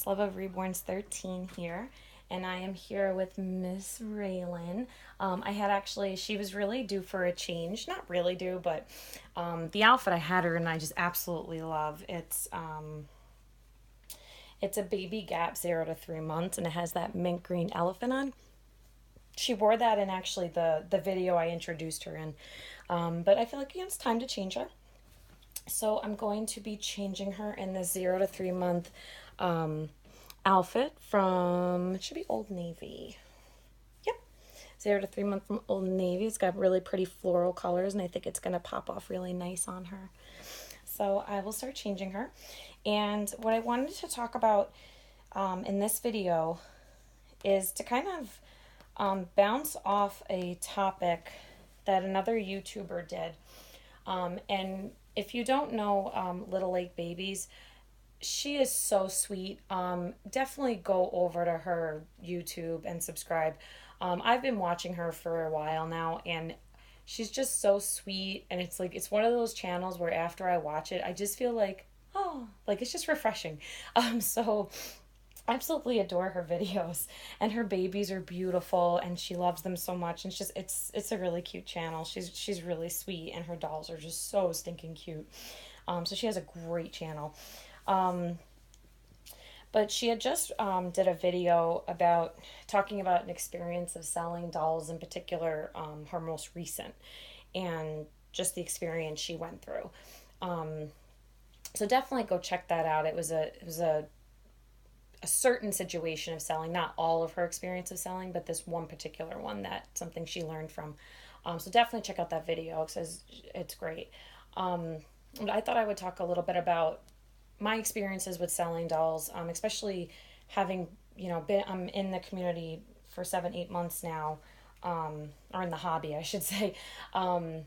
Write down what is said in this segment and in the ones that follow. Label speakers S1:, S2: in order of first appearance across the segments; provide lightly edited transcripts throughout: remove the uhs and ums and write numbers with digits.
S1: Much Love of Reborns 13 here, and I am here with Miss Raylan. I had actually, she was really due for a change. Not really due, but the outfit I had her and I just absolutely love. It's a baby Gap 0 to 3 months, and it has that mint green elephant on. She wore that in actually the video I introduced her in. But I feel like it's time to change her. So I'm going to be changing her in the 0 to 3 month outfit from, it should be Old Navy. Yep. 0 to 3 month from Old Navy. It's got really pretty floral colors, and I think it's going to pop off really nice on her. So I will start changing her. And what I wanted to talk about in this video is to kind of bounce off a topic that another YouTuber did. And if you don't know Little Lake Babies, she is so sweet. Definitely go over to her YouTube and subscribe. I've been watching her for a while now, and she's just so sweet. And it's like, it's one of those channels where after I watch it, I just feel like, oh, like it's just refreshing. So absolutely adore her videos, and her babies are beautiful and she loves them so much, and it's a really cute channel. She's really sweet, and her dolls are just so stinking cute. So she has a great channel. But she had just did a video about talking about an experience of selling dolls, in particular her most recent, and just the experience she went through. So definitely go check that out. It was a certain situation of selling, not all of her experience of selling, but this one particular one, that something she learned from. So definitely check out that video because it's great. I thought I would talk a little bit about my experiences with selling dolls, especially having, been, I'm in the community for 7-8 months now, or in the hobby, I should say. And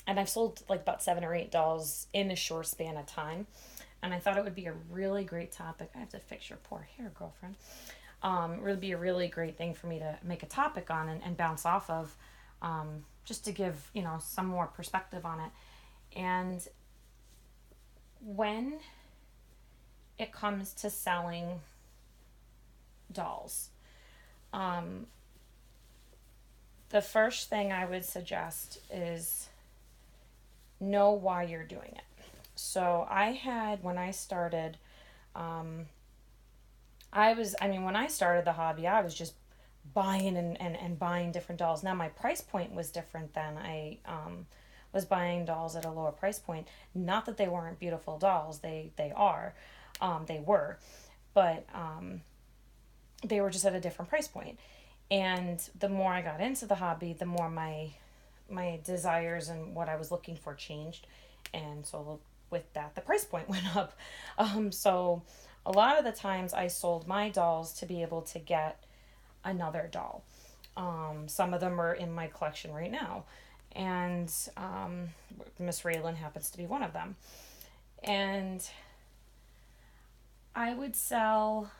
S1: I've sold like about 7 or 8 dolls in a short span of time. And I thought it would be a really great topic. I have to fix your poor hair, girlfriend. It would be a really great thing for me to make a topic on and bounce off of, just to give, some more perspective on it. And when it comes to selling dolls, the first thing I would suggest is know why you're doing it. So when I started, when I started the hobby, I was just buying and buying different dolls. Now my price point was different then. I was buying dolls at a lower price point. Not that they weren't beautiful dolls. They were, but they were just at a different price point. And the more I got into the hobby, the more my desires and what I was looking for changed. And so with that, the price point went up. So a lot of the times I sold my dolls to be able to get another doll. Some of them are in my collection right now. And Miss Raylan happens to be one of them. And I would sell,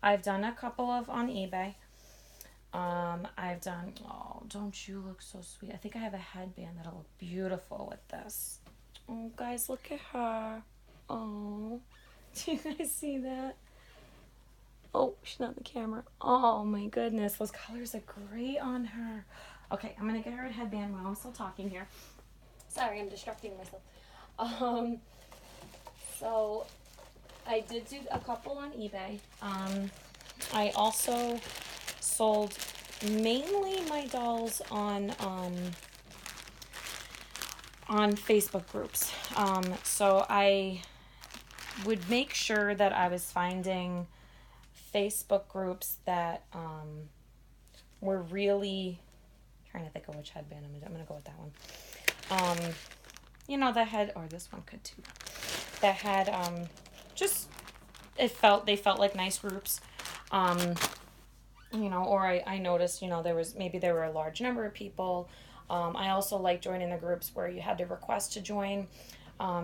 S1: I've done a couple of on eBay. I've done, oh, don't you look so sweet. I think I have a headband that'll look beautiful with this. Oh, guys, look at her. Oh, do you guys see that? Oh, she's not in the camera. Oh, my goodness. Those colors are great on her. Okay, I'm going to get her a headband while I'm still talking here. Sorry, I'm distracting myself. So I did do a couple on eBay. I also sold mainly my dolls on Facebook groups. So I would make sure that I was finding Facebook groups that were really, trying to think of which headband I'm going to go with that one. That had, or this one could too, that had just, they felt like nice groups. Or I noticed, there were a large number of people. I also like joining the groups where you had to request to join,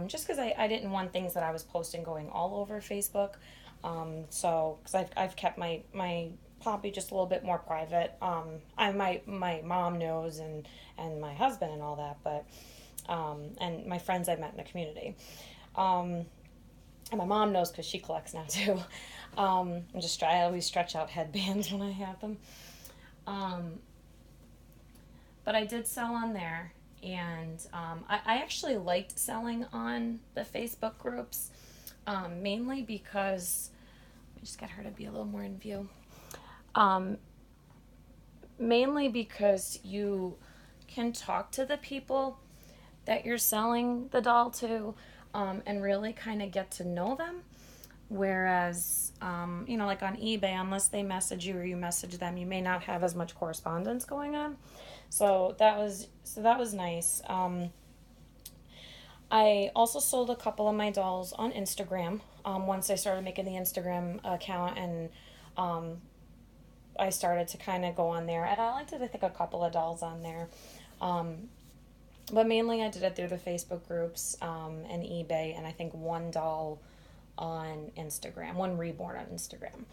S1: just because I didn't want things that I was posting going all over Facebook. Because I've kept my hobby just a little bit more private. My mom knows, and my husband and all that, but and my friends I met in the community. And my mom knows because she collects now too. I always stretch out headbands when I have them. Um, but I did sell on there, and I actually liked selling on the Facebook groups, mainly because I just got her to be a little more in view. Um, Mainly because you can talk to the people that you're selling the doll to, and really kind of get to know them. Whereas, like on eBay, unless they message you or you message them, you may not have as much correspondence going on. So that was nice. I also sold a couple of my dolls on Instagram. Once I started making the Instagram account, and I started to kind of go on there, and I did, I think, a couple of dolls on there. Um, but mainly I did it through the Facebook groups, and eBay, and I think one doll on Instagram, one reborn on Instagram.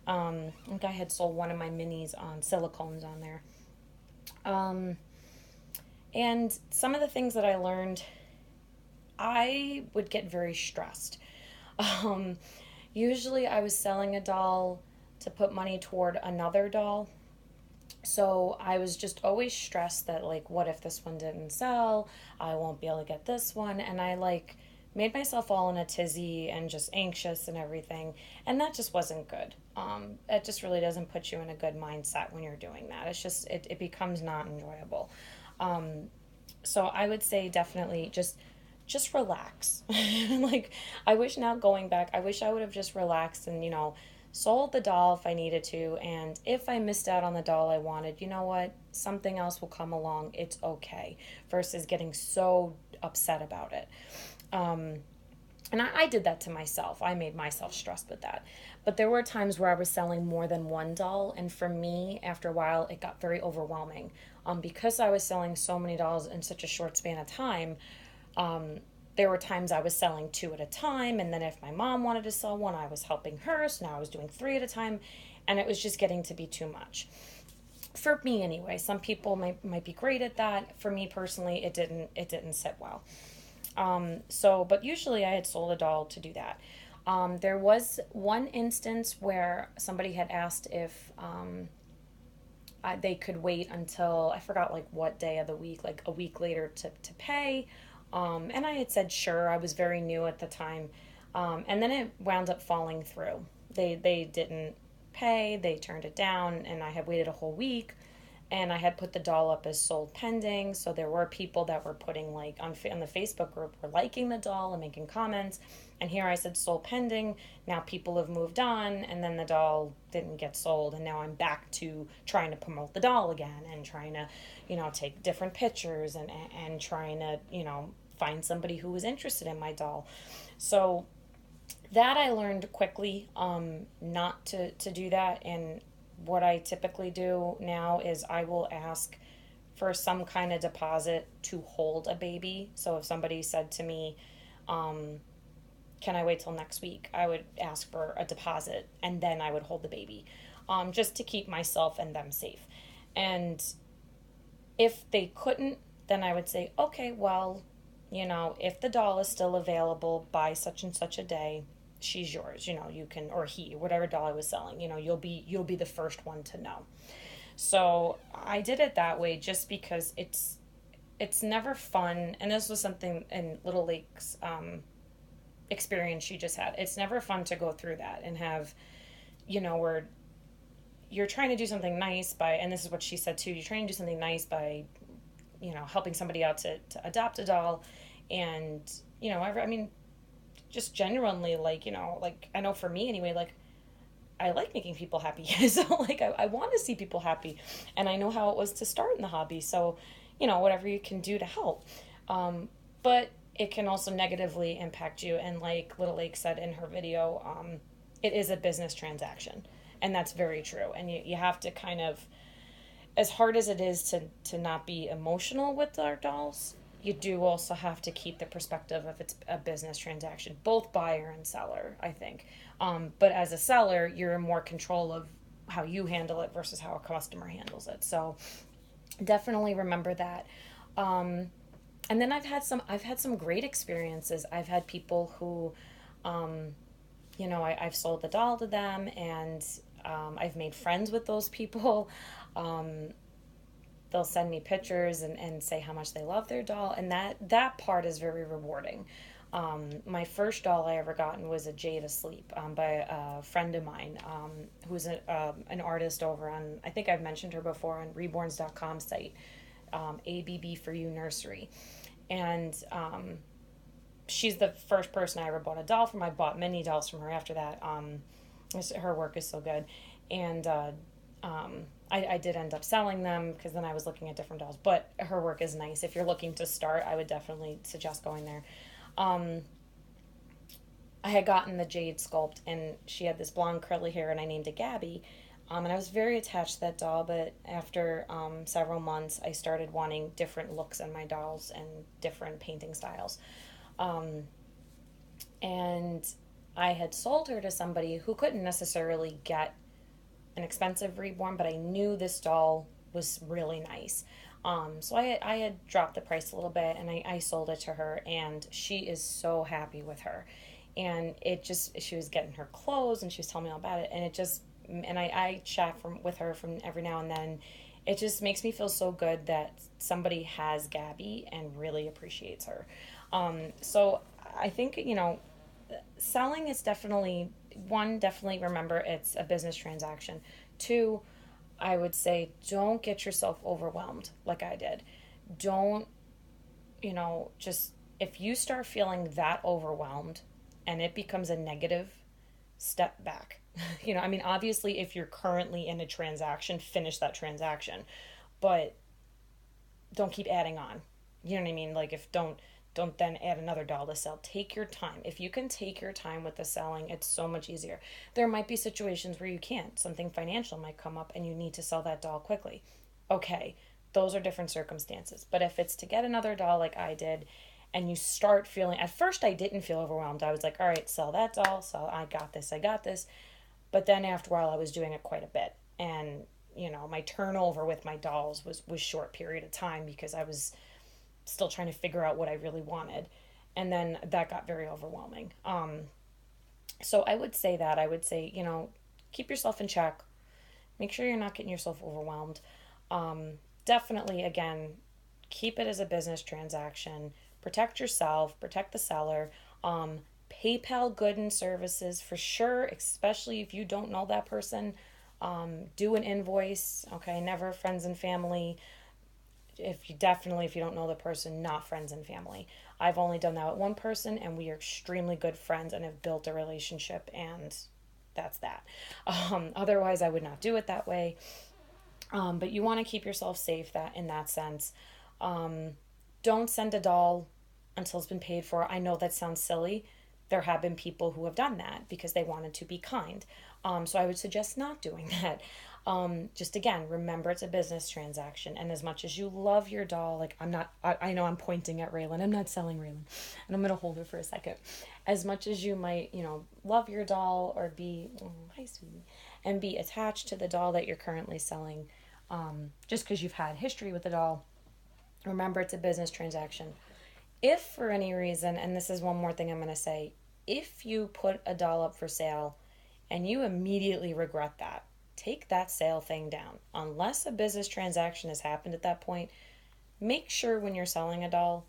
S1: I think I had sold one of my minis on silicones on there. Um, and some of the things that I learned, I would get very stressed. Um, Usually I was selling a doll to put money toward another doll. So I was just always stressed that, like, what if this one didn't sell? I won't be able to get this one. And I, like, made myself all in a tizzy and just anxious and everything. And that just wasn't good. It just really doesn't put you in a good mindset when you're doing that. It becomes not enjoyable. Um, so I would say definitely just relax. Like, I wish, now going back, I wish I would have just relaxed and, sold the doll if I needed to. And if I missed out on the doll I wanted, you know what? Something else will come along. It's okay. Versus getting so upset about it. Um, and I did that to myself. I made myself stressed with that. But there were times where I was selling more than one doll. And for me, after a while, it got very overwhelming. Because I was selling so many dolls in such a short span of time, um, there were times I was selling two at a time, and then if my mom wanted to sell one, I was helping her, so now I was doing three at a time, and it was just getting to be too much. For me anyway, some people might be great at that. For me personally, it didn't sit well. But usually I had sold a doll to do that. There was one instance where somebody had asked if they could wait until, I forgot like what day of the week, like a week later to pay. And I had said sure. I was very new at the time. And then it wound up falling through. They didn't pay, they turned it down, and I had waited a whole week. And I had put the doll up as sold pending, so there were people that were putting, like, on the Facebook group, were liking the doll and making comments. And here I said sold pending. Now people have moved on, and then the doll didn't get sold, and now I'm back to trying to promote the doll again and trying to, take different pictures and trying to, find somebody who was interested in my doll. So that I learned quickly, not to do that. And what I typically do now is I will ask for some kind of deposit to hold a baby. So if somebody said to me, um, can I wait till next week? I would ask for a deposit and then I would hold the baby, just to keep myself and them safe. And if they couldn't, then I would say, okay, well, if the doll is still available by such and such a day, she's yours. You can, or he, whatever doll I was selling, you'll be the first one to know. So I did it that way just because it's never fun. And this was something in Little Lake's experience she just had. It's never fun to go through that and have, where you're trying to do something nice by, and this is what she said too, you're trying to do something nice by, helping somebody out to adopt a doll. And, I mean, just genuinely, like, like, I know for me anyway, like, I like making people happy. So, like, I want to see people happy. And I know how it was to start in the hobby. So, whatever you can do to help. But it can also negatively impact you. And like Little Lake said in her video, it is a business transaction. And that's very true. And you have to kind of, as hard as it is to not be emotional with our dolls, you do also have to keep the perspective of it's a business transaction, both buyer and seller, I think. But as a seller, you're in more control of how you handle it versus how a customer handles it. So definitely remember that. And then I've had some great experiences. I've had people who I've sold the doll to them, and I've made friends with those people. Um, they'll send me pictures and say how much they love their doll, and that part is very rewarding. My first doll I ever gotten was a Jade Asleep, by a friend of mine, who's an artist over on, I think I've mentioned her before, on reborns.com site, ABB for You Nursery. And she's the first person I ever bought a doll from. I bought many dolls from her after that. Her work is so good. And I did end up selling them because then I was looking at different dolls. But her work is nice. If you're looking to start, I would definitely suggest going there. Um, I had gotten the Jade sculpt, and she had this blonde curly hair, and I named it Gabby. And I was very attached to that doll, but after several months, I started wanting different looks in my dolls and different painting styles. Um, and I had sold her to somebody who couldn't necessarily get an expensive reborn, but I knew this doll was really nice. So I had dropped the price a little bit, and I sold it to her, and she is so happy with her. And she was getting her clothes, and she was telling me all about it, and I chat with her from every now and then. It just makes me feel so good that somebody has Gabby and really appreciates her. So I think, selling is definitely one, definitely remember it's a business transaction. Two, I would say don't get yourself overwhelmed like I did. Don't, just if you start feeling that overwhelmed and it becomes a negative, step back. Obviously, if you're currently in a transaction, finish that transaction, but don't keep adding on. You know what I mean? Like, if don't then add another doll to sell. Take your time. If you can take your time with the selling, it's so much easier. There might be situations where you can't. Something financial might come up and you need to sell that doll quickly. Okay, those are different circumstances. But if it's to get another doll like I did, and you start feeling, at first I didn't feel overwhelmed. I was like, all right, sell that doll, sell, I got this, I got this. But then after a while, I was doing it quite a bit. And, my turnover with my dolls was short period of time because I was still trying to figure out what I really wanted. And then that got very overwhelming. So I would say that. I would say, keep yourself in check. Make sure you're not getting yourself overwhelmed. Definitely, again, keep it as a business transaction. Protect yourself, protect the seller. PayPal goods and services for sure, especially if you don't know that person. Do an invoice, okay? Never friends and family. If you don't know the person, not friends and family. I've only done that with one person, and we are extremely good friends and have built a relationship, and that's that. Otherwise, I would not do it that way. But you want to keep yourself safe that in that sense. Don't send a doll until it's been paid for. I know that sounds silly. There have been people who have done that because they wanted to be kind. So I would suggest not doing that. Just again, remember it's a business transaction. And as much as you love your doll, like I know I'm pointing at Raylan. I'm not selling Raylan. And I'm going to hold her for a second. As much as you might, love your doll or be, hi, sweetie, and be attached to the doll that you're currently selling, just because you've had history with the doll, remember it's a business transaction. If for any reason, and this is one more thing I'm going to say, if you put a doll up for sale and you immediately regret that, take that sale thing down. Unless a business transaction has happened at that point, make sure when you're selling a doll,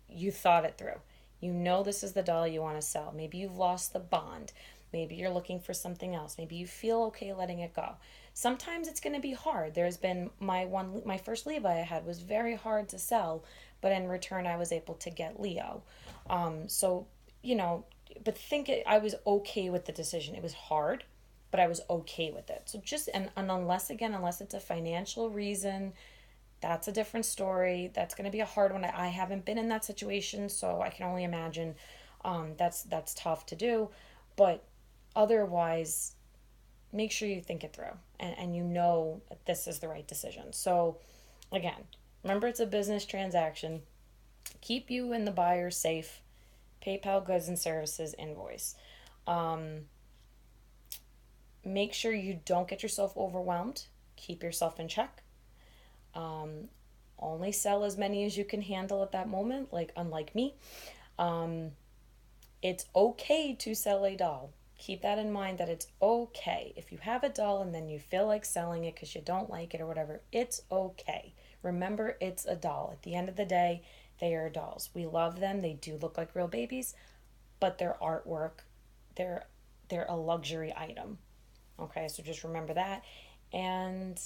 S1: you thought it through. You know this is the doll you want to sell. Maybe you've lost the bond. Maybe you're looking for something else. Maybe you feel okay letting it go. Sometimes it's going to be hard. There's been my first Levi I had was very hard to sell, but in return I was able to get Leo. So, but I was okay with the decision. It was hard, but I was okay with it. So and unless it's a financial reason, that's a different story. That's going to be a hard one. I haven't been in that situation, so I can only imagine. That's tough to do, but otherwise, make sure you think it through and you know that this is the right decision. So, again, remember it's a business transaction. Keep you and the buyer safe. PayPal goods and services invoice. Make sure you don't get yourself overwhelmed. Keep yourself in check. Only sell as many as you can handle at that moment, like unlike me. It's okay to sell a doll. Keep that in mind, that it's okay. If you have a doll and then you feel like selling it because you don't like it or whatever, it's okay. Remember, it's a doll. At the end of the day, they are dolls. We love them. They do look like real babies, but they're artwork. They're they're a luxury item. Okay, so just remember that. And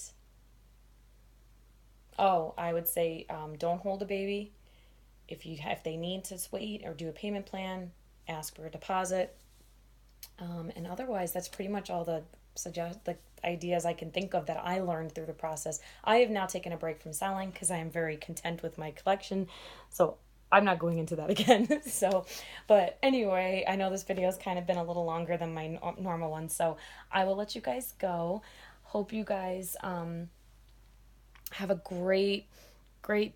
S1: oh, I would say don't hold a baby. If they need to wait or do a payment plan, ask for a deposit. And otherwise, that's pretty much all the ideas I can think of that I learned through the process. I have now taken a break from selling because I am very content with my collection. So I'm not going into that again. So, but anyway, I know this video has kind of been a little longer than my normal one. So I will let you guys go. Hope you guys have a great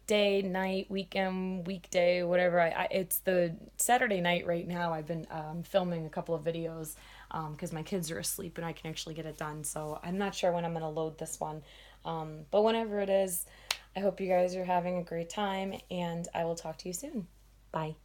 S1: day, night, weekend, weekday, whatever. It's the Saturday night right now. I've been filming a couple of videos because my kids are asleep and I can actually get it done. So I'm not sure when I'm going to load this one. But whenever it is, I hope you guys are having a great time, and I will talk to you soon. Bye.